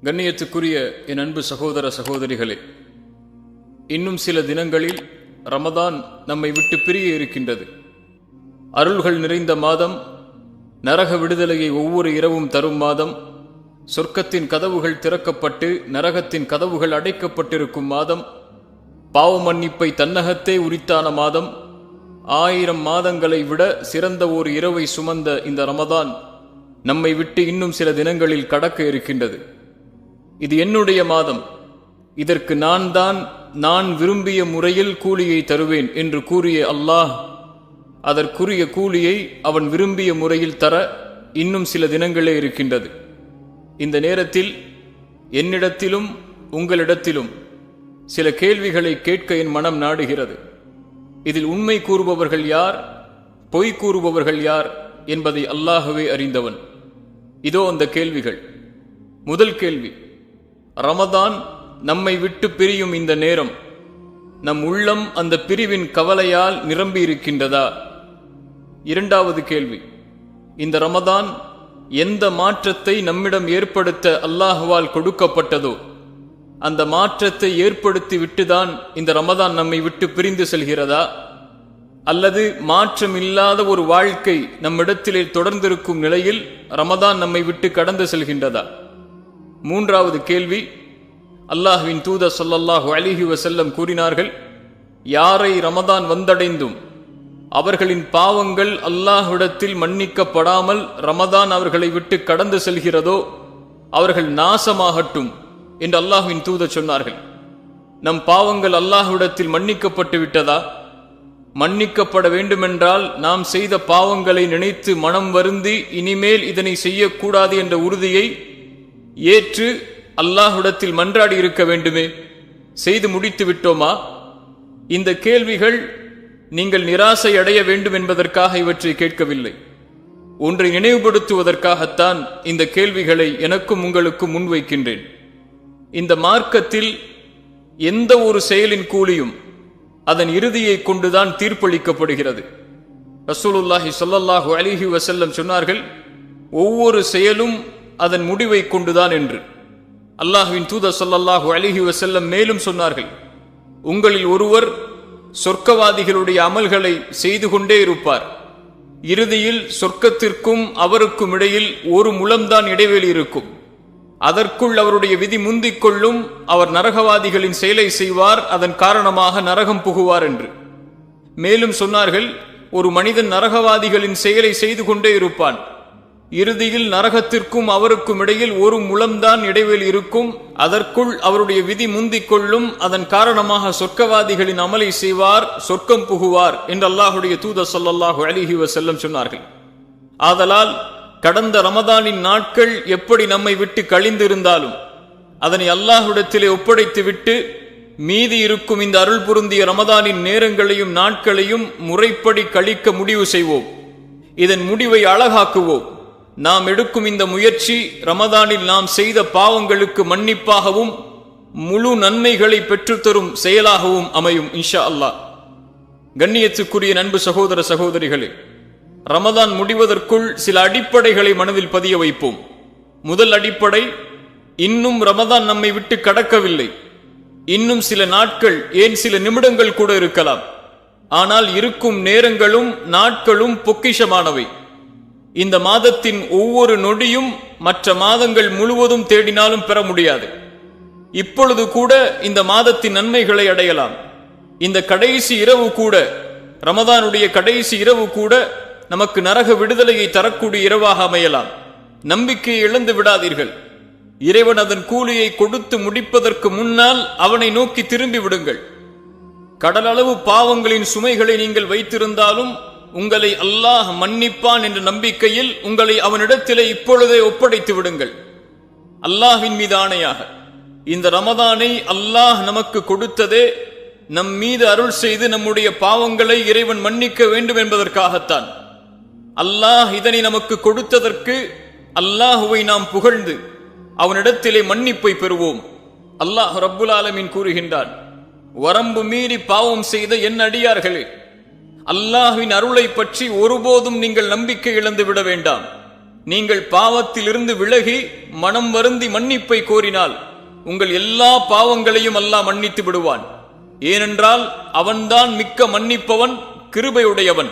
கண்ணியத்துக்குரிய என் அன்பு சகோதர சகோதரிகளே, இன்னும் சில தினங்களில் ரமதான் நம்மை விட்டு பிரிய இருக்கின்றது. அருள்கள் நிறைந்த மாதம், நரக விடுதலையை ஒவ்வொரு இரவும் தரும் மாதம், சொர்க்கத்தின் கதவுகள் திறக்கப்பட்டு நரகத்தின் கதவுகள் அடைக்கப்பட்டிருக்கும் மாதம், பாவ மன்னிப்பை தன்னகத்தே உரித்தான மாதம், 1000 மாதங்களை விட சிறந்த ஒரு இரவை சுமந்த இந்த ரமதான் நம்மை விட்டு இன்னும் சில தினங்களில் கடக்க இருக்கின்றது. இது என்னுடைய மாதம், இதற்கு நான் விரும்பிய முறையில் கூலியை தருவேன் என்று கூறிய அல்லாஹ் அதற்குரிய கூலியை அவன் விரும்பிய முறையில் தர இன்னும் சில தினங்களே இருக்கின்றது. இந்த நேரத்தில் என்னிடத்திலும் உங்களிடத்திலும் சில கேள்விகளை கேட்க என் மனம் நாடுகிறது. இதில் உண்மை கூறுபவர்கள் யார், பொய் கூறுபவர்கள் யார் என்பதை அல்லாஹ்வே அறிந்தவன். இதோ அந்த கேள்விகள். முதல் கேள்வி, ரமதான் நம்மை விட்டு பிரியும் இந்த நேரம் நம் உள்ளம் அந்த பிரிவின் கவலையால் நிரம்பி இருக்கின்றதா? இரண்டாவது கேள்வி, இந்த ரமதான் எந்த மாற்றத்தை நம்மிடம் ஏற்படுத்த அல்லாஹ்வால் கொடுக்கப்பட்டதோ அந்த மாற்றத்தை ஏற்படுத்தி விட்டுதான் இந்த ரமதான் நம்மை விட்டு பிரிந்து செல்கிறதா? அல்லது மாற்றம் இல்லாத ஒரு வாழ்க்கை நம்மிடத்திலே தொடர்ந்திருக்கும் நிலையில் ரமதான் நம்மை விட்டு கடந்து செல்கின்றதா? மூன்றாவது கேள்வி, அல்லாஹ்வின் தூதர் ஸல்லல்லாஹு அலைஹி வஸல்லம் கூறினார்கள், யாரை ரமதான் வந்தடைந்தும் அவர்களின் பாவங்கள் அல்லாஹ்விடத்தில் மன்னிக்கப்படாமல் ரமதான் அவர்களை விட்டு கடந்து செல்கிறதோ அவர்கள் நாசமாகட்டும் என்று அல்லாஹ்வின் தூதர் சொன்னார்கள். நம் பாவங்கள் அல்லாஹ்விடத்தில் மன்னிக்கப்பட்டு விட்டதா? மன்னிக்கப்பட வேண்டுமென்றால் நாம் செய்த பாவங்களை நினைத்து மனம் வருந்தி இனிமேல் இதனை செய்யக்கூடாது என்ற உறுதியை ஏற்று அல்லாஹ்விடத்தில் மன்றாடி இருக்க வேண்டுமே. செய்து முடித்து விட்டோமா? இந்த கேள்விகள் நீங்கள் நிராசை அடைய வேண்டும் என்பதற்காக இவற்றை கேட்கவில்லை. ஒன்றை நினைவுபடுத்துவதற்காகத்தான் இந்த கேள்விகளை எனக்கும் உங்களுக்கும் முன்வைக்கின்றேன். இந்த மார்க்கத்தில் எந்த ஒரு செயலின் கூலியும் அதன் இறுதியை கொண்டுதான் தீர்ப்பளிக்கப்படுகிறது. ரசூலுல்லாஹி ஸல்லல்லாஹு அலைஹி வஸல்லம் சொன்னார்கள், ஒவ்வொரு செயலும் அதன் முடிவை கொண்டுதான் என்று. அல்லாஹ்வின் தூதர் ஸல்லல்லாஹு அலைஹி வஸல்லம் மேலும் சொன்னார்கள், உங்களில் ஒருவர் சொர்க்கவாதிகளுடைய அமல்களை செய்து கொண்டே இருப்பார். இறுதியில் சொர்க்கத்திற்கும் அவருக்கும் இடையில் ஒரு முழம்தான் இடைவெளி இருக்கும். அதற்குள் அவருடைய விதி முந்திக் கொள்ளும். அவர் நரகவாதிகளின் செயலை செய்வார், அதன் காரணமாக நரகம் புகுவார் என்று. மேலும் சொன்னார்கள், ஒரு மனிதன் நரகவாதிகளின் செயலை செய்து கொண்டே இருப்பான். இறுதியில் நரகத்திற்கும் அவருக்கும் இடையில் ஒரு முழம்தான் இடைவெளி இருக்கும். அதற்குள் அவருடைய விதி முந்திக் கொள்ளும். அதன் காரணமாக சொர்க்கவாதிகளின் அமலை செய்வார், சொர்க்கம் புகுவார் என்று அல்லாஹுடைய தூதர் ஸல்லல்லாஹு அலைஹி வஸல்லம் சொன்னார்கள். ஆதலால் கடந்த ரமதானின் நாட்கள் எப்படி நம்மை விட்டு கழிந்திருந்தாலும் அதனை அல்லாஹ்விடத்திலே ஒப்படைத்து விட்டு மீதி இருக்கும் இந்த அருள் பொருந்திய ரமதானின் நேரங்களையும் நாட்களையும் முறைப்படி கழிக்க முடிவு செய்வோம். இதன் முடிவை அழகாக்குவோம். நாம் எடுக்கும் இந்த முயற்சி ரமதானில் நாம் செய்த பாவங்களுக்கு மன்னிப்பாகவும் முழு நன்மைகளை பெற்றுத்தரும் செயலாகவும் அமையும் இன்ஷா அல்லாஹ். கண்ணியத்துக்குரிய அன்பு சகோதர சகோதரிகளே, ரமதான் முடிவதற்குள் சில அடிப்படைகளை மனதில் பதிய வைப்போம். முதல் அடிப்படை, இன்னும் ரமதான் நம்மை விட்டு கடக்கவில்லை. இன்னும் சில நாட்கள், ஏன் சில நிமிடங்கள் கூட இருக்கலாம். ஆனால் இருக்கும் நேரங்களும் நாட்களும் பொக்கிஷமானவை. இந்த மாதத்தின் ஒவ்வொரு நொடியும் மற்ற மாதங்கள் முழுவதும் தேடினாலும் பெற முடியாது. இப்பொழுது கூட இந்த மாதத்தின் நன்மைகளை அடையலாம். இந்த கடைசி இரவு கூட, ரமதானுடைய கடைசி இரவு கூட நமக்கு நரக விடுதலையை தரக்கூடிய இரவாக அமையலாம். நம்பிக்கையை இழந்து விடாதீர்கள். இறைவன் அதன் கூலியை கொடுத்து முடிப்பதற்கு முன்னால் அவனை நோக்கி திரும்பி விடுங்கள். கடலளவு பாவங்களின் சுமைகளை நீங்கள் வைத்திருந்தாலும் உங்களை அல்லாஹ் மன்னிப்பான் என்ற நம்பிக்கையில் உங்களை அவனிடத்திலே இப்பொழுதே ஒப்படைத்து விடுங்கள். அல்லாஹ்வின் மீது ஆணையாக, இந்த ரமதானை அல்லாஹ் நமக்கு கொடுத்ததே நம் மீது அருள் செய்து நம்முடைய பாவங்களை இறைவன் மன்னிக்க வேண்டும் என்பதற்காகத்தான். அல்லாஹ் இதனை நமக்கு கொடுத்ததற்கு அல்லாஹுவை நாம் புகழ்ந்து அவனிடத்திலே மன்னிப்பை பெறுவோம். அல்லாஹ் ரப்புல் ஆலமீன் கூறுகின்றான், வரம்பு மீறி பாவம் செய்த என் அடியார்களே, அல்லாஹ்வின் அருளை பற்றி ஒருபோதும் நீங்கள் நம்பிக்கை இழந்து விட வேண்டாம். நீங்கள் பாவத்திலிருந்து விலகி மனம் வருந்தி மன்னிப்பை கோரினால் உங்கள் எல்லா பாவங்களையும் அல்லாஹ் மன்னித்து விடுவான். ஏனென்றால் அவன்தான் மிக்க மன்னிப்பவன், கிருபையுடையவன்.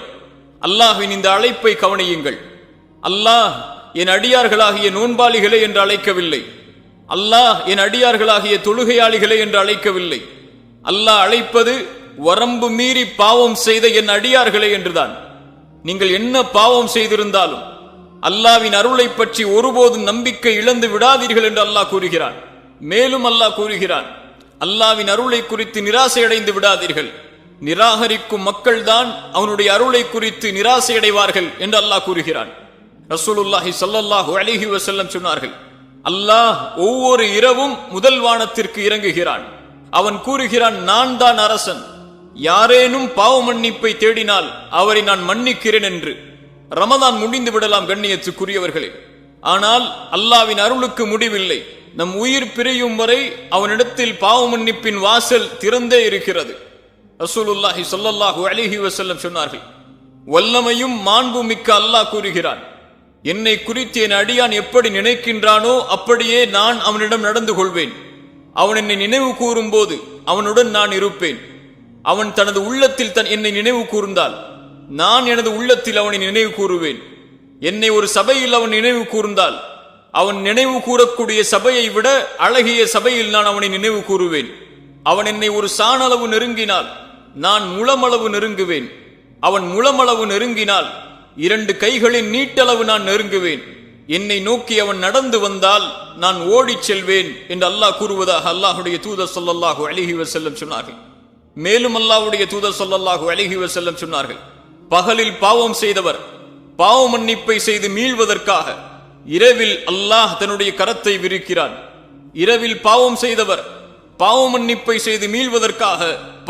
அல்லாஹ்வின் இந்த அழைப்பை கவனியுங்கள். அல்லாஹ் என் அடியார்களாகிய நோன்பாளிகளே என்று அழைக்கவில்லை. அல்லாஹ் என் அடியார்களாகிய தொழுகையாளிகளே என்று அழைக்கவில்லை. அல்லாஹ் அழைப்பது வரம்பு மீறி பாவம் செய்த என் அடியார்களே என்றுதான். நீங்கள் என்ன பாவம் செய்திருந்தாலும் அல்லாஹ்வின் அருளை பற்றி ஒருபோதும் நம்பிக்கை இழந்து விடாதீர்கள் என்று அல்லாஹ் கூறுகிறான். மேலும் அல்லாஹ் கூறுகிறான், அல்லாஹ்வின் அருளை குறித்து நிராசை அடைந்து விடாதீர்கள். நிராகரிக்கும் மக்கள்தான் அவனுடைய அருளை குறித்து நிராசை அடைவார்கள் என்று அல்லாஹ் கூறுகிறான். ரசூலுல்லாஹி ஸல்லல்லாஹு அலைஹி வஸல்லம் சொன்னார்கள், அல்லாஹ் ஒவ்வொரு இரவும் முதல் வானத்திற்கு இறங்குகிறான். அவன் கூறுகிறான், நான் தான் அரசன். யாரேனும் பாவ மன்னிப்பை தேடினால் அவரை நான் மன்னிக்கிறேன் என்று. ரமதான் முடிந்து விடலாம் கண்ணியத்துக்குரியவர்களே, ஆனால் அல்லாஹ்வின் அருளுக்கு முடிவில்லை. நம் உயிர் பிரியும் வரை அவனிடத்தில் பாவ மன்னிப்பின் வாசல் திறந்தே இருக்கிறது. ரசூலுல்லாஹி ஸல்லல்லாஹு அலைஹி வஸல்லம் சொன்னார்கள், வல்லமையும் மாண்பு மிக்க அல்லாஹ் கூறுகிறான், என்னை குறித்து என் அடியான் எப்படி நினைக்கின்றானோ அப்படியே நான் அவனிடம் நடந்து கொள்வேன். அவன் என்னை நினைவு கூறும் போது அவனுடன் நான் இருப்பேன். அவன் தனது உள்ளத்தில் என்னை நினைவு கூர்ந்தால் நான் எனது உள்ளத்தில் அவனை நினைவு கூறுவேன். என்னை ஒரு சபையில் அவன் நினைவு கூர்ந்தால் அவன் நினைவு கூறக்கூடிய சபையை விட அழகிய சபையில் நான் அவனை நினைவு கூறுவேன். அவன் என்னை ஒரு சாணளவு நெருங்கினால் நான் முழமளவு நெருங்குவேன். அவன் முழமளவு நெருங்கினால் 2 கைகளின் நீட்டளவு நான் நெருங்குவேன். என்னை நோக்கி அவன் நடந்து வந்தால் நான் ஓடிச் செல்வேன் என்று அல்லாஹ் கூறுவதாக அல்லாஹுடைய தூதர் ஸல்லல்லாஹு அலைஹி வஸல்லம் சொன்னார்கள். மேலும் அல்லாஹ்வுடைய தூதர் ஸல்லல்லாஹு அலைஹி வஸல்லம் சொன்னார்கள், பகலில் பாவம் செய்தவர் பாவ மன்னிப்பை செய்து மீள்வதற்காக இரவில் அல்லாஹ் தன்னுடைய கரத்தை விரிக்கிறான். இரவில் பாவம் செய்தவர் பாவ மன்னிப்பை செய்து மீள்வதற்காக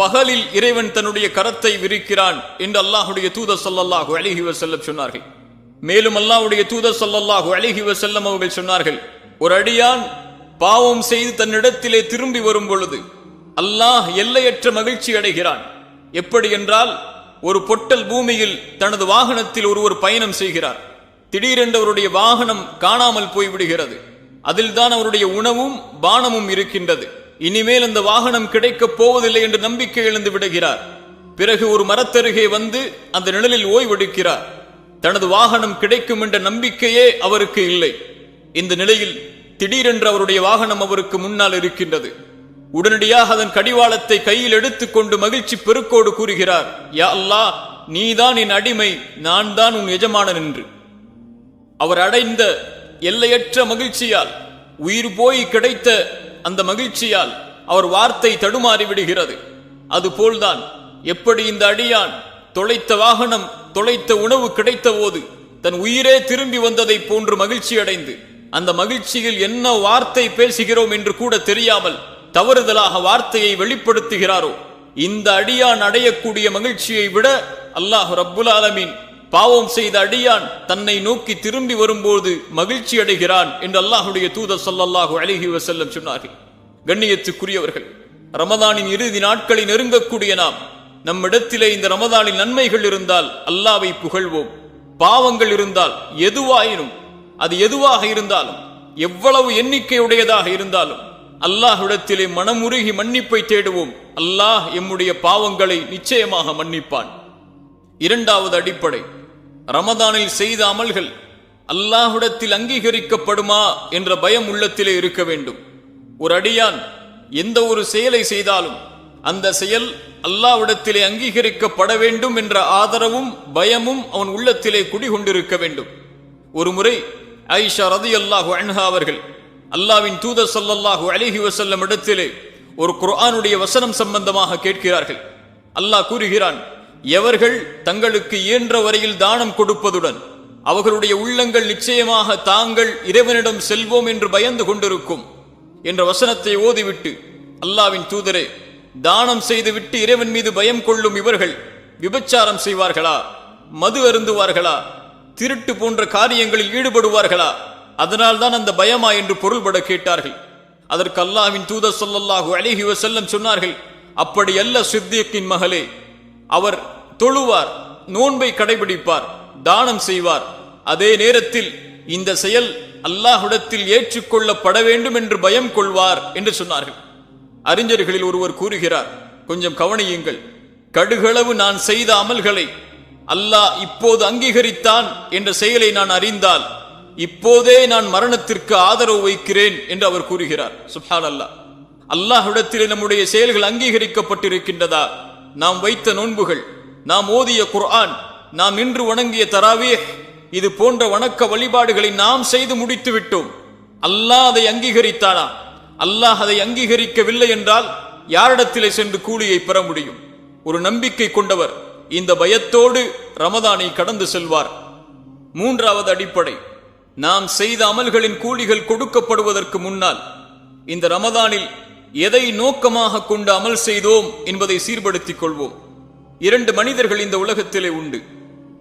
பகலில் இறைவன் தன்னுடைய கரத்தை விரிக்கிறான் என்று அல்லாஹுடைய தூதர் ஸல்லல்லாஹு அலைஹி வஸல்லம் சொன்னார்கள். மேலும் அல்லாஹ்வுடைய தூதர் ஸல்லல்லாஹு அலைஹி வஸல்லம் அவர்கள் சொன்னார்கள், ஒரு அடியான் பாவம் செய்து தன்னிடத்திலே திரும்பி வரும் பொழுது அல்லாஹ் எல்லையற்ற மகிழ்ச்சி அடைகிறான். எப்படி என்றால், ஒரு பொட்டல் பூமியில் தனது வாகனத்தில் ஒருவர் பயணம் செய்கிறார். திடீரென்று அவருடைய வாகனம் காணாமல் போய்விடுகிறது. அதில் தான் அவருடைய உணவும் பானமும் இருக்கின்றது. இனிமேல் அந்த வாகனம் கிடைக்கப் போவதில்லை என்று நம்பிக்கை இழந்து விடுகிறார். பிறகு ஒரு மரத்தருகே வந்து அந்த நிழலில் ஓய்வெடுக்கிறார். தனது வாகனம் கிடைக்கும் என்ற நம்பிக்கையே அவருக்கு இல்லை. இந்த நிலையில் திடீரென்று அவருடைய வாகனம் அவருக்கு முன்னால் இருக்கின்றது. உடனடியாக அதன் கடிவாளத்தை கையில் எடுத்துக்கொண்டு மகிழ்ச்சி பெருக்கோடு கூறுகிறார், யா அல்லாஹ், நீதான் என் அடிமை, நான் தான் உன் எஜமானன் என்று. அவர் அடைந்த எல்லையற்ற மகிழ்ச்சியால், உயிர் போய் கிடைத்த அந்த மகிழ்ச்சியால் அவர் வார்த்தை தடுமாறி விடுகிறது. அதுபோல்தான் எப்படி இந்த அடியான் தொலைத்த வாகனம் தொலைத்த உணவு கிடைத்த போது தன் உயிரே திரும்பி வந்ததை போன்று மகிழ்ச்சி அடைந்து அந்த மகிழ்ச்சியில் என்ன வார்த்தை பேசுகிறோம் என்று கூட தெரியாமல் தவறுதலாக வார்த்தையை வெளிப்படுத்துகிறாரோ, இந்த அடியான் அடையக்கூடிய மகிழ்ச்சியை விட அல்லாஹ் ரப்புல் ஆலமீன் பாவம் செய்த அடியான் தன்னை நோக்கி திரும்பி வரும்போது மகிழ்ச்சி அடைகிறான் என்று அல்லாஹுடைய தூதர் ஸல்லல்லாஹு அலைஹி வஸல்லம் சொன்னார்கள். கண்ணியத்துக்குரியவர்கள், ரமதானின் இறுதி நாட்களை நெருங்கக்கூடிய நாம் நம்மிடத்திலே இந்த ரமதானில் நன்மைகள் இருந்தால் அல்லாஹ்வை புகழ்வோம். பாவங்கள் இருந்தால் எதுவாயினும், அது எதுவாக இருந்தாலும், எவ்வளவு எண்ணிக்கையுடையதாக இருந்தாலும் அல்லாஹ்விடத்திலே மனமுருகி மன்னிப்பை தேடுவோம். அல்லாஹ் எம்முடைய பாவங்களை நிச்சயமாக மன்னிப்பான். இரண்டாவது அடிப்படை, ரமதானில் செய்த அமல்கள் அல்லாஹ்விடத்தில் அங்கீகரிக்கப்படுமா என்ற பயம் உள்ளத்திலே இருக்க வேண்டும். ஒரு அடியான் எந்த ஒரு செயலை செய்தாலும் அந்த செயல் அல்லாஹ்விடத்திலே அங்கீகரிக்கப்பட வேண்டும் என்ற ஆதரவும் பயமும் அவன் உள்ளத்திலே குடிகொண்டிருக்க வேண்டும். ஒரு முறை ஆயிஷா ரலியல்லாஹு அன்ஹா அவர்கள் அல்லாஹ்வின் தூதர் ஸல்லல்லாஹு அலைஹி வஸல்லம் இடத்திலே ஒரு குர்ஆனுடைய வசனம் சம்பந்தமாக கேட்கிறார்கள். அல்லாஹ் கூறுகிறான், எவர்கள் தங்களுக்கு இயன்ற வரையில் தானம் கொடுப்பதுடன் அவர்களுடைய உள்ளங்கள் நிச்சயமாக தாங்கள் இறைவனிடம் செல்வோம் என்று பயந்து கொண்டிருக்கும் என்ற வசனத்தை ஓதிவிட்டு, அல்லாஹ்வின் தூதரே, தானம் செய்துவிட்டு இறைவன் மீது பயம் கொள்ளும் இவர்கள் விபச்சாரம் செய்வார்களா, மது அருந்துவார்களா, திருட்டு போன்ற காரியங்களில் ஈடுபடுவார்களா, அதனால் தான் அந்த பயமா என்று பொருள்பட கேட்டார்கள். அதற்கு அல்லாஹ்வின் தூதர் ஸல்லல்லாஹு அலைஹி வஸல்லம் சொன்னார்கள், அப்படி அல்ல சித்திக்கின் மகளே, அவர் தொழுவார், நோன்பை கடைபிடிப்பார், தானம் செய்வார், அதே நேரத்தில் இந்த செயல் அல்லாஹ்விடத்தில் ஏற்றுக்கொள்ளப்பட வேண்டும் என்று பயம் கொள்வார் என்று சொன்னார்கள். அறிஞர்களில் ஒருவர் கூறுகிறார், கொஞ்சம் கவனியுங்கள், கடுகளவு நான் செய்த அமல்களை அல்லாஹ் இப்போது அங்கீகரித்தான் என்ற செயலை நான் அறிந்தால் இப்போதே நான் மரணத்திற்கு ஆதரவு வைக்கிறேன் என்று அவர் கூறுகிறார். சுப்ஹானல்லாஹ். அல்லாஹ்விடத்திலே நம்முடைய செயல்கள் அங்கீகரிக்கப்பட்டிருக்கின்றதா? நாம் வைத்த நோன்புகள், நாம் ஓதிய குர்ஆன், நாம் இன்று வணங்கிய தராவீஹ், இது போன்ற வணக்க வழிபாடுகளை நாம் செய்து முடித்து விட்டோம். அல்லாஹ் அதை அங்கீகரித்தானா? அல்லாஹ் அதை அங்கீகரிக்கவில்லை என்றால் யாரிடத்திலே சென்று கூலியை பெற முடியும்? ஒரு நம்பிக்கை கொண்டவர் இந்த பயத்தோடு ரமதானை கடந்து செல்வார். மூன்றாவது அடிப்படை, நாம் செய்த அமல்களின் கூலிகள் கொடுக்கப்படுவதற்கு முன்னால் இந்த ரமதானில் எதை நோக்கமாக கொண்டு அமல் செய்தோம் என்பதை சீர்படுத்திக் கொள்வோம். இரண்டு மனிதர்கள் இந்த உலகத்திலே உண்டு.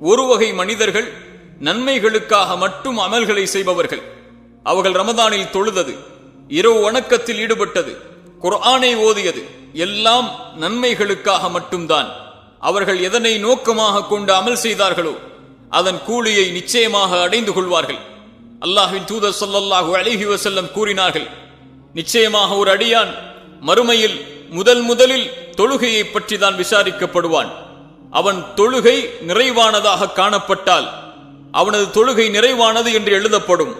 ஒரு வகை மனிதர்கள் நன்மைகளுக்காக மட்டும் அமல்களை செய்பவர்கள். அவர்கள் ரமதானில் தொழுதது, இரவு வணக்கத்தில் ஈடுபட்டது, குர்ஆனை ஓதியது எல்லாம் நன்மைகளுக்காக மட்டும்தான். அவர்கள் எதனை நோக்கமாக கொண்டு அமல் செய்தார்களோ அதன் கூலியை நிச்சயமாக அடைந்து கொள்வார்கள். அல்லாஹ்வின் தூதர் ஸல்லல்லாஹு அலைஹி வஸல்லம் கூறினார்கள், நிச்சயமாக ஒரு அடியான் மறுமையில் முதலில் தொழுகையை பற்றி தான் விசாரிக்கப்படுவான். அவன் தொழுகை நிறைவானதாக காணப்பட்டால் அவனது தொழுகை நிறைவானது என்று எழுதப்படும்.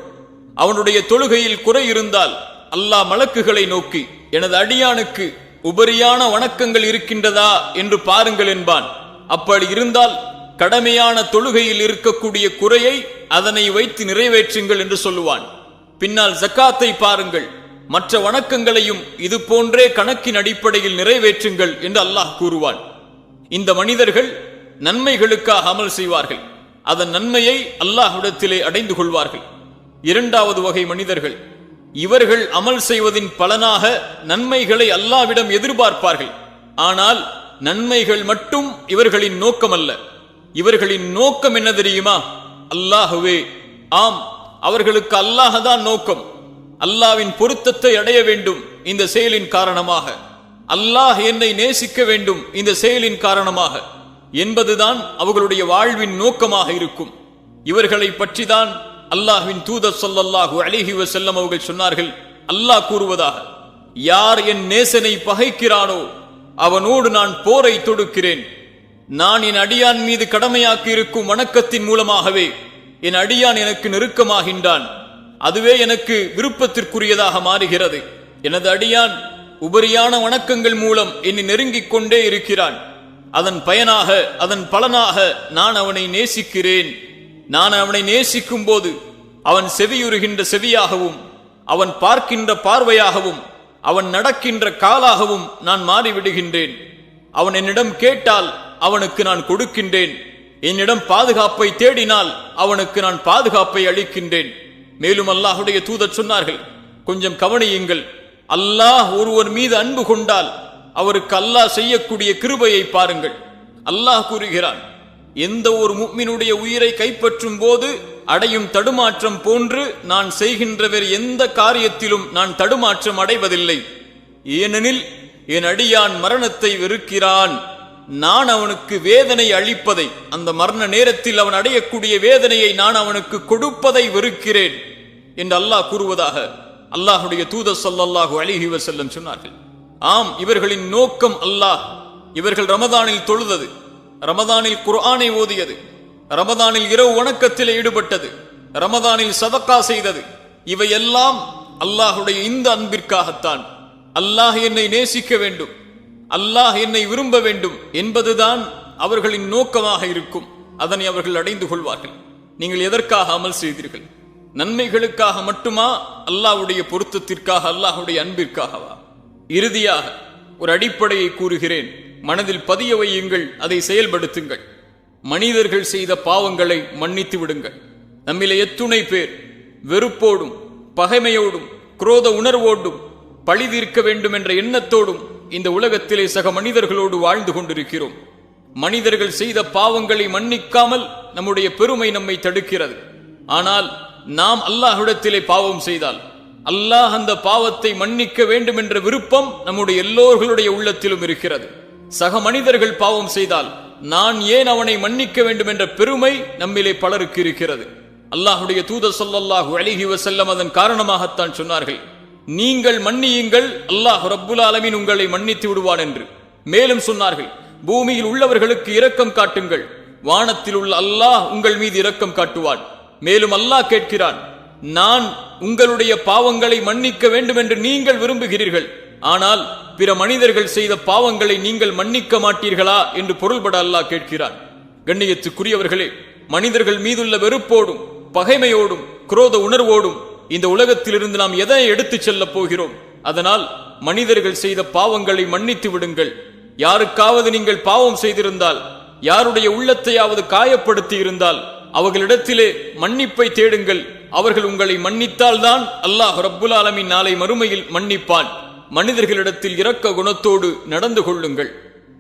அவனுடைய தொழுகையில் குறை இருந்தால் அல்லாஹ் மலக்குகளை நோக்கி, எனது அடியானுக்கு உபரியான வணக்கங்கள் இருக்கின்றதா என்று பாருங்கள் என்பான். அப்படி இருந்தால் கடமையான தொழுகையில் இருக்கக்கூடிய குறையை அதனை வைத்து நிறைவேற்றுங்கள் என்று சொல்லுவான். பின்னால் ஜக்காத்தை பாருங்கள், மற்ற வணக்கங்களையும் இது போன்றே கணக்கின் அடிப்படையில் நிறைவேற்றுங்கள் என்று அல்லாஹ் கூறுவான். இந்த மனிதர்கள் நன்மைகளுக்காக அமல் செய்வார்கள், அதன் நன்மையை அல்லாஹ்விடத்திலே அடைந்து கொள்வார்கள். இரண்டாவது வகை மனிதர்கள், இவர்கள் அமல் செய்வதின் பலனாக நன்மைகளை அல்லாஹ்விடம் எதிர்பார்ப்பார்கள். ஆனால் நன்மைகள் மட்டும் இவர்களின் நோக்கம் அல்ல. இவர்களின் நோக்கம் என்ன தெரியுமா? அல்லாஹ்வே. ஆம், அவர்களுக்கு அல்லாஹ்தான் நோக்கம். அல்லாஹ்வின் பொருத்தத்தை அடைய வேண்டும் இந்த செயலின் காரணமாக, அல்லாஹ் என்னை நேசிக்க வேண்டும் இந்த செயலின் காரணமாக என்பதுதான் அவர்களுடைய வாழ்வின் நோக்கமாக இருக்கும். இவர்களை பற்றிதான் அல்லாஹ்வின் தூதர் ஸல்லல்லாஹு அலைஹி வஸல்லம் அவர்கள் சொன்னார்கள், அல்லாஹ் கூறுவதாக, யார் என் நேசனை பகைக்கிறானோ அவனோடு நான் போரை தொடுக்கிறேன். நான் என் அடியான் மீது கடமையாக்கி இருக்கும் வணக்கத்தின் மூலமாகவே என் அடியான் எனக்கு நெருக்கமாகின்றான். அதுவே எனக்கு விருப்பத்திற்குரியதாக மாறுகிறது. எனது அடியான் உபரியான வணக்கங்கள் மூலம் என்னை நெருங்கிக் கொண்டே இருக்கிறான். அதன் பயனாக, அதன் பலனாக நான் அவனை நேசிக்கிறேன். நான் அவனை நேசிக்கும் போது அவன் செவியுறுகின்ற செவியாகவும், அவன் பார்க்கின்ற பார்வையாகவும், அவன் நடக்கின்ற காலாகவும் நான் மாறிவிடுகின்றேன். அவன் என்னிடம் கேட்டால் அவனுக்கு நான் கொடுக்கின்றேன். என்னிடம் பாதுகாப்பை தேடினால் அவனுக்கு நான் பாதுகாப்பை அளிக்கின்றேன். மேலும் அல்லாஹ்வுடைய தூதர் சொன்னார்கள், கொஞ்சம் கவனியுங்கள், அல்லாஹ் ஒருவர் மீது அன்பு கொண்டால் அவருக்கு அல்லாஹ் செய்யக்கூடிய கிருபையை பாருங்கள். அல்லாஹ் கூறுகிறான், எந்த ஒரு முஃமினுடைய உயிரை கைப்பற்றும் போது அடையும் தடுமாற்றம் போன்று நான் செய்கின்ற வேறு எந்த காரியத்திலும் நான் தடுமாற்றம் அடைவதில்லை. ஏனெனில் என் அடியான் மரணத்தை வெறுக்கிறான். நான் அவனுக்கு வேதனை அளிப்பதை, அந்த மரண நேரத்தில் அவன் அடையக்கூடிய வேதனையை நான் அவனுக்கு கொடுப்பதை வெறுக்கிறேன் என்று அல்லாஹ் கூறுவதாக அல்லாஹ்வுடைய தூதர் ஸல்லல்லாஹு அலைஹி வஸல்லம் சொன்னார்கள். ஆம், இவர்களின் நோக்கம் அல்லாஹ். இவர்கள் ரமதானில் தொழுதது, ரமதானில் குர்ஆனை ஓதியது, ரமதானில் இரவு வணக்கத்தில் ஈடுபட்டது, ரமதானில் சதக்கா செய்தது, இவையெல்லாம் அல்லாஹ்வுடைய இந்த அன்பிற்காகத்தான். அல்லாஹ் என்னை நேசிக்க வேண்டும், அல்லாஹ் என்னை விரும்ப வேண்டும் என்பதுதான் அவர்களின் நோக்கமாக இருக்கும். அதனை அவர்கள் அடைந்து கொள்வார்கள். நீங்கள் எதற்காக அமல் செய்தீர்கள்? நன்மைகளுக்காக மட்டுமா? அல்லாஹ்வுடைய பொருத்தத்திற்காக, அல்லாஹ்வுடைய அன்பிற்காகவா? இறுதியாக ஒரு அடிப்படையை கூறுகிறேன், மனதில் பதிய வையுங்கள், அதை செயல்படுத்துங்கள். மனிதர்கள் செய்த பாவங்களை மன்னித்து விடுங்கள். நம்மிலே எத்துணை பேர் வெறுப்போடும் பகைமையோடும் குரோத உணர்வோடும் பழி தீர்க்க வேண்டும் என்ற எண்ணத்தோடும் இந்த உலகத்திலே சக மனிதர்களோடு வாழ்ந்து கொண்டிருக்கிறோம். மனிதர்கள் செய்த பாவங்களை மன்னிக்காமல் நம்முடைய பெருமை நம்மை தடுக்கிறது. ஆனால் நாம் அல்லாஹ்விடத்திலே பாவம் செய்தால் அல்லாஹ் அந்த பாவத்தை மன்னிக்க வேண்டும் என்ற விருப்பம் நம்முடைய எல்லோர்களுடைய உள்ளத்திலும் இருக்கிறது. சக மனிதர்கள் பாவம் செய்தால் நான் ஏன் அவனை மன்னிக்க வேண்டும் என்ற பெருமை நம்மிலே பலருக்கு இருக்கிறது. அல்லாஹுடைய தூதர் ஸல்லல்லாஹு அலைஹி வஸல்லம் அதன் காரணமாகத்தான் சொன்னார்கள், நீங்கள் மன்னியுங்கள், அல்லாஹ் ரப்புல் ஆலமீன் உங்களை மன்னித்து விடுவான் என்று. மேலும் சொன்னார்கள், பூமியில் உள்ளவர்களுக்கு இரக்கம் காட்டுங்கள், வானத்தில் உள்ள அல்லாஹ் உங்கள் மீது இரக்கம் காட்டுவான். மேலும் அல்லாஹ் கேட்கிறான், நான் உங்களுடைய பாவங்களை மன்னிக்க வேண்டும் என்று நீங்கள் விரும்புகிறீர்கள், ஆனால் பிற மனிதர்கள் செய்த பாவங்களை நீங்கள் மன்னிக்க மாட்டீர்களா என்று பொருள்பட அல்லாஹ் கேட்கிறான். கண்ணியத்துக்குரியவர்களே, மனிதர்கள் மீதுள்ள வெறுப்போடும் பகைமையோடும் குரோத உணர்வோடும் இந்த உலகத்திலிருந்து நாம் எதை எடுத்துச் செல்ல போகிறோம்? அதனால் மனிதர்கள் செய்த பாவங்களை மன்னித்து விடுங்கள். யாருக்காவது நீங்கள் பாவம் செய்திருந்தால், யாருடைய உள்ளத்தையாவது காயப்படுத்தி இருந்தால், அவர்களிடத்திலே மன்னிப்பை தேடுங்கள். அவர்கள் உங்களை மன்னித்தால் தான் அல்லாஹ் ரப்புல் ஆலமீன் நாளை மறுமையில் மன்னிப்பான். மனிதர்களிடத்தில் இரக்க குணத்தோடு நடந்து கொள்ளுங்கள்.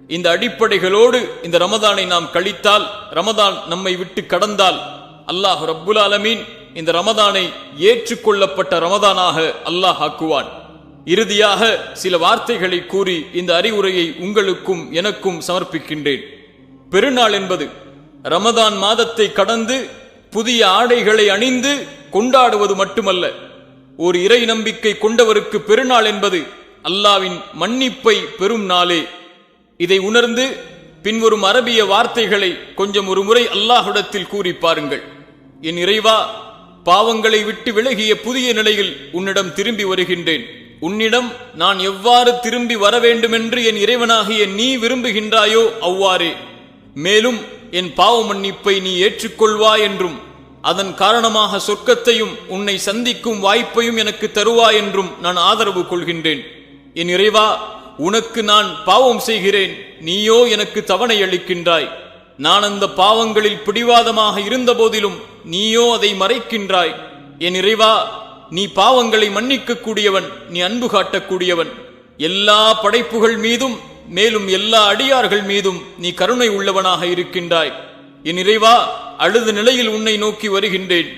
இந்த அடிப்படைகளோடு இந்த ரமதானை நாம் கழித்தால், ரமதான் நம்மை விட்டு கடந்தால், அல்லாஹ் ரப்புல் ஆலமீன் இந்த ரமதானை ஏற்றுக்கொள்ளப்பட்ட ரமதானாக அல்லாஹ் ஆக்குவான். இறுதியாக சில வார்த்தைகளை கூறி இந்த அறிவுரையை உங்களுக்கும் எனக்கும் சமர்ப்பிக்கின்றேன். பெருநாள் என்பது ரமதான் மாதத்தை கடந்து புதிய ஆடைகளை அணிந்து கொண்டாடுவது மட்டுமல்ல. ஒரு இறை நம்பிக்கை கொண்டவருக்கு பெருநாள் என்பது அல்லாஹ்வின் மன்னிப்பை பெறும் நாளே. இதை உணர்ந்து பின்வரும் அரபிய வார்த்தைகளை கொஞ்சம் ஒரு முறை அல்லாஹ்விடத்தில் கூறி பாருங்கள். என் இறைவா, பாவங்களை விட்டு விலகிய புதிய நிலையில் உன்னிடம் திரும்பி வருகின்றேன். உன்னிடம் நான் எவ்வாறு திரும்பி வர வேண்டும் என்று என் இறைவனாகிய நீ விரும்புகின்றாயோ அவ்வாறே. மேலும் என் பாவ மன்னிப்பை நீ ஏற்றுக்கொள்வாய் என்றும், அதன் காரணமாக சொர்க்கத்தையும் உன்னை சந்திக்கும் வாய்ப்பையும் எனக்கு தருவாய் என்றும் நான் ஆதரவு கொள்கின்றேன். என் இறைவா, உனக்கு நான் பாவம் செய்கிறேன், நீயோ எனக்கு தவணை அளிக்கின்றாய். நான் அந்த பாவங்களில் பிடிவாதமாக இருந்த போதிலும் நீயோ அதை மறைக்கின்றாய். என் இறைவா, நீ பாவங்களை மன்னிக்க கூடியவன், நீ அன்பு காட்டக்கூடியவன். எல்லா படைப்புகள் மீதும் மேலும் எல்லா அடியார்கள் மீதும் நீ கருணை உள்ளவனாக இருக்கின்றாய். என் இறைவா, அழுத நிலையில் உன்னை நோக்கி வருகின்றேன்.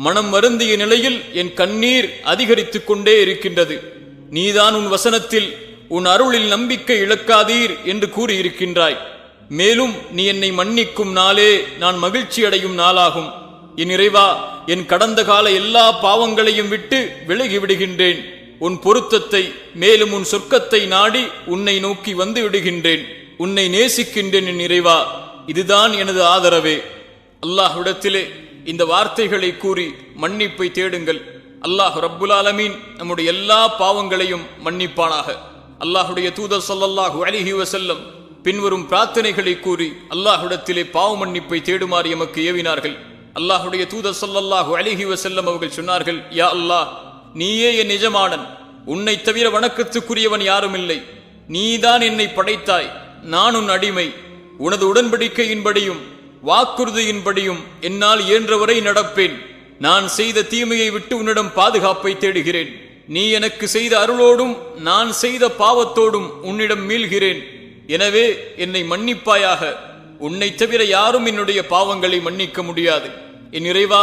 மனம் வருந்திய நிலையில் என் கண்ணீர் அதிகரித்துக் கொண்டே இருக்கின்றது. நீதான் உன் வசனத்தில் உன் அருளில் நம்பிக்கை இழக்காதீர் என்று கூறியிருக்கின்றாய். மேலும் நீ என்னை மன்னிக்கும் நாளே நான் மகிழ்ச்சி அடையும் நாளாகும். என் இறைவா, என் கடந்த கால எல்லா பாவங்களையும் விட்டு விலகி விடுகின்றேன். உன் பொருத்தத்தை மேலும் உன் சொர்க்கத்தை நாடி உன்னை நோக்கி வந்து விடுகின்றேன். உன்னை நேசிக்கின்றேன் என் இறைவா, இதுதான் எனது ஆதரவே. அல்லாஹ்விடத்திலே இந்த வார்த்தைகளை கூறி மன்னிப்பை தேடுங்கள். அல்லாஹ் ரப்புல் ஆலமீன் நம்முடைய எல்லா பாவங்களையும் மன்னிப்பானாக. அல்லாஹுடைய தூதர் ஸல்லல்லாஹு அலைஹி வஸல்லம் பின்வரும் பிரார்த்தனைகளை கூறி அல்லாஹ்விடத்திலே பாவ மன்னிப்பை தேடுமாறு எமக்கு ஏவினார்கள். அல்லாஹுடைய தூதர் ஸல்லல்லாஹு அலைஹி வஸல்லம் அவர்கள் சொன்னார்கள், யா அல்லாஹ், நீயே என் எஜமானன், உன்னை தவிர வணக்கத்துக்குரியவன் யாரும் இல்லை. நீதான் என்னை படைத்தாய், நான் உன் அடிமை. உனது உடன்படிக்கையின்படியும் வாக்குறுதியின்படியும் என்னால் இயன்றவரை நடப்பேன். நான் செய்த தீமையை விட்டு உன்னிடம் பாதுகாப்பை தேடுகிறேன். நீ எனக்கு செய்த அருளோடும் நான் செய்த பாவத்தோடும் உன்னிடம் மீள்கிறேன். எனவே என்னை மன்னிப்பாயாக. உன்னை தவிர யாரும் என்னுடைய பாவங்களை மன்னிக்க முடியாது. என் இறைவா,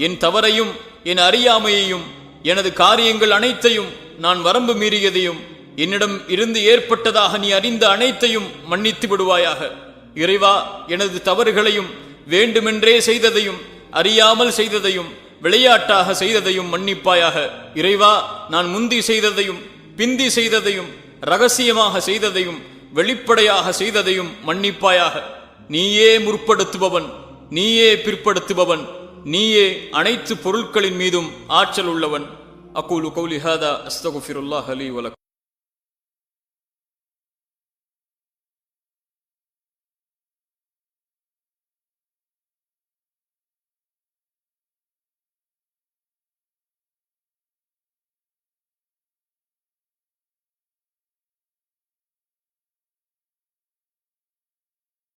என் தவறையும் என் அறியாமையையும் எனது காரியங்கள் அனைத்தையும், நான் வரம்பு மீறியதையும், என்னிடம் இருந்து ஏற்பட்டதாக நீ அறிந்த அனைத்தையும் மன்னித்து விடுவாயாக. இறைவா, எனது தவறுகளையும் வேண்டுமென்றே செய்ததையும் அறியாமல் செய்ததையும் விளையாட்டாக செய்ததையும் மன்னிப்பாயாக. இறைவா, நான் முந்தி செய்ததையும் பிந்தி செய்ததையும் ரகசியமாக செய்ததையும் வெளிப்படையாக செய்ததையும் மன்னிப்பாயாக. நீயே முற்படுத்துபவன், நீயே பிற்படுத்துபவன், நீயே அனைத்து பொருட்களின் மீதும் ஆற்றல் உள்ளவன். அகூலு கௌலி ஹாதா அஸ்தக்ஃபிருல்லாஹ் லீ வலக்கும்.